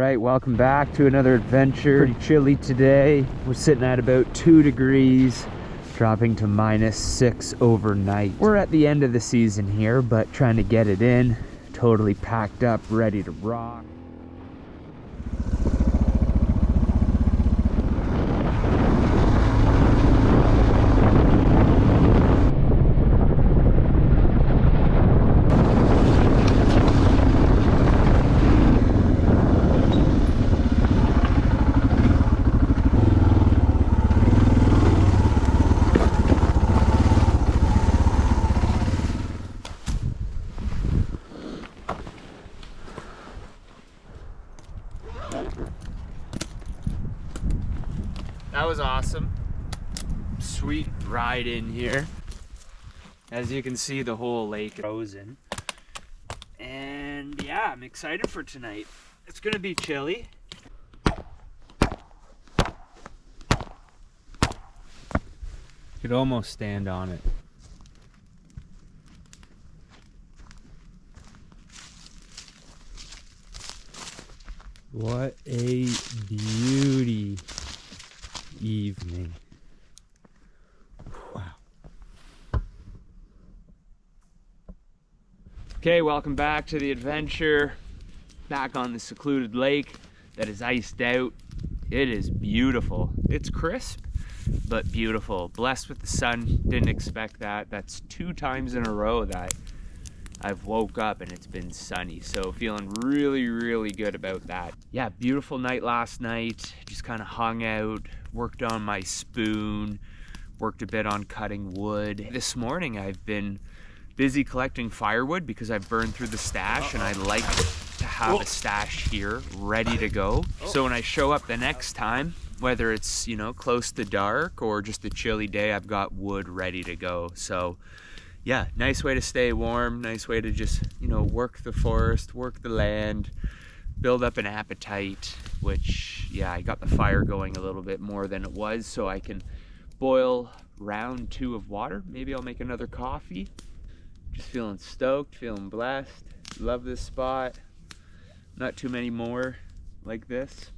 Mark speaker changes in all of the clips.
Speaker 1: right, welcome back to another adventure. Pretty chilly today. We're sitting at about 2 degrees, dropping to -6 overnight. We're at the end of the season here, but trying to get it in. Totally packed up, ready to rock. That was awesome. Sweet ride in here. As you can see, the whole lake is frozen. And yeah, I'm excited for tonight. It's gonna be chilly. Could almost stand on it. What a beauty evening. Wow. Okay, welcome back to the adventure. Back on the secluded lake that is iced out. It is beautiful. It's crisp, but beautiful. Blessed with the sun. Didn't expect that. That's 2 times in a row that I've woke up and it's been sunny, so feeling really good about that. Yeah, beautiful night last night. Just kind of hung out, worked on my spoon, worked a bit on cutting wood. This morning I've been busy collecting firewood because I've burned through the stash and I like to have a stash here ready to go. So when I show up the next time, whether it's, you know, close to dark or just a chilly day, I've got wood ready to go. So yeah, nice way to stay warm, nice way to just, you know, work the forest, work the land, build up an appetite, which, yeah, I got the fire going a little bit more than it was, so I can boil round 2 of water. Maybe I'll make another coffee. Just feeling stoked, feeling blessed. Love this spot. Not too many more like this.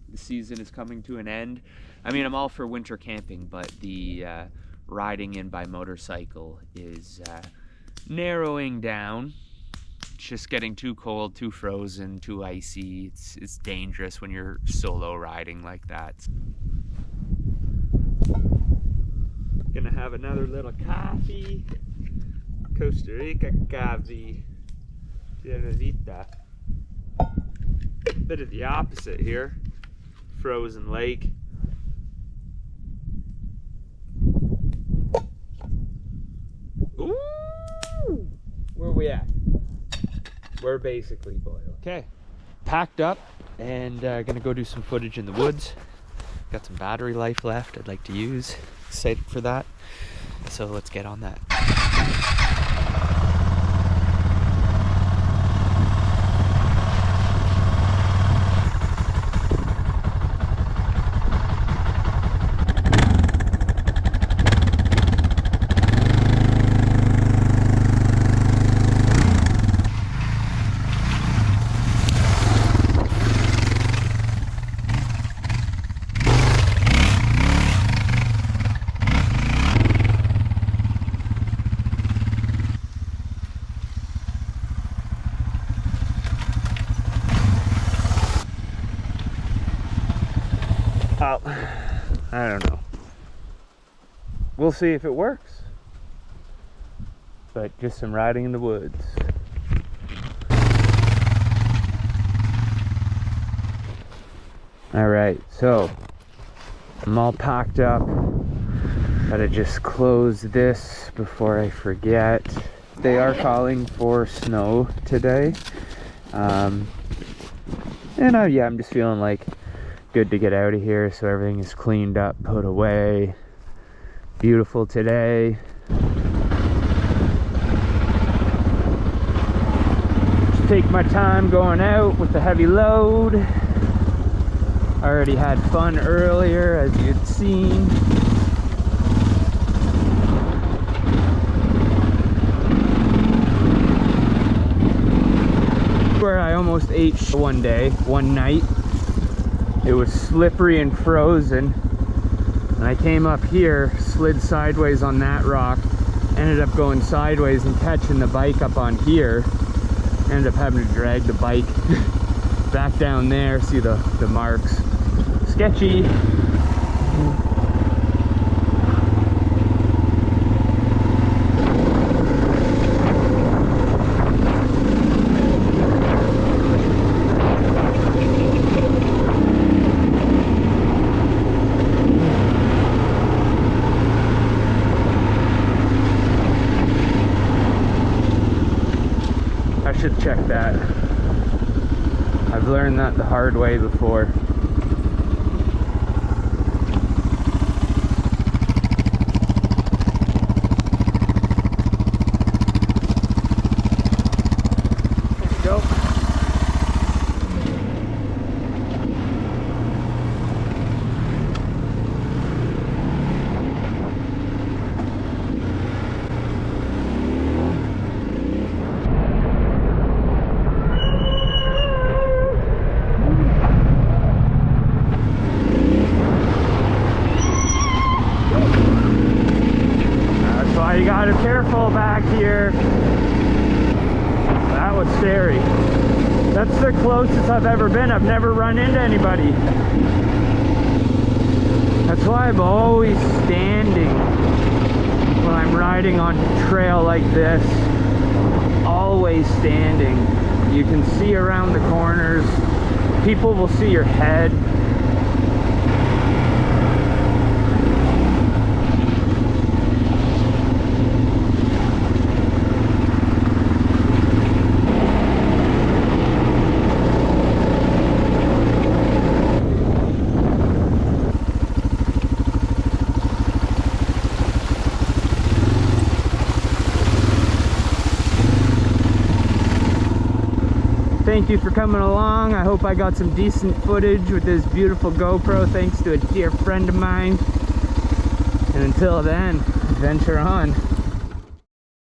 Speaker 1: The season is coming to an end. I mean, I'm all for winter camping, but the riding in by motorcycle is narrowing down. It's just getting too cold, too frozen, too icy. It's dangerous when you're solo riding like that. Gonna have another little coffee. Costa Rica coffee. Serenita. Bit of the opposite here. Frozen lake. Ooh! Where are we at? We're basically boiled. Okay, packed up and gonna go do some footage in the woods. Got some battery life left I'd like to use. Excited for that. So let's get on that. Oh, I don't know. We'll see if it works. But just some riding in the woods. All right, so I'm all packed up. Gotta just close this before I forget. They are calling for snow today. And yeah, I'm just feeling like good to get out of here, so everything is cleaned up, put away. Beautiful today. Just take my time going out with the heavy load. I already had fun earlier, as you'd seen. Where I almost ate one day, one night. It was slippery and frozen. And I came up here, slid sideways on that rock, ended up going sideways and catching the bike up on here. Ended up having to drag the bike back down there. See the marks. Sketchy. Should check that. I've learned that the hard way before. There we go. You gotta be careful back here. That was scary. That's the closest I've ever been. I've never run into anybody. That's why I'm always standing when I'm riding on trail like this. Always standing. You can see around the corners. People will see your head. Thank you for coming along. I hope I got some decent footage with this beautiful GoPro thanks to a dear friend of mine. And until then, adventure on.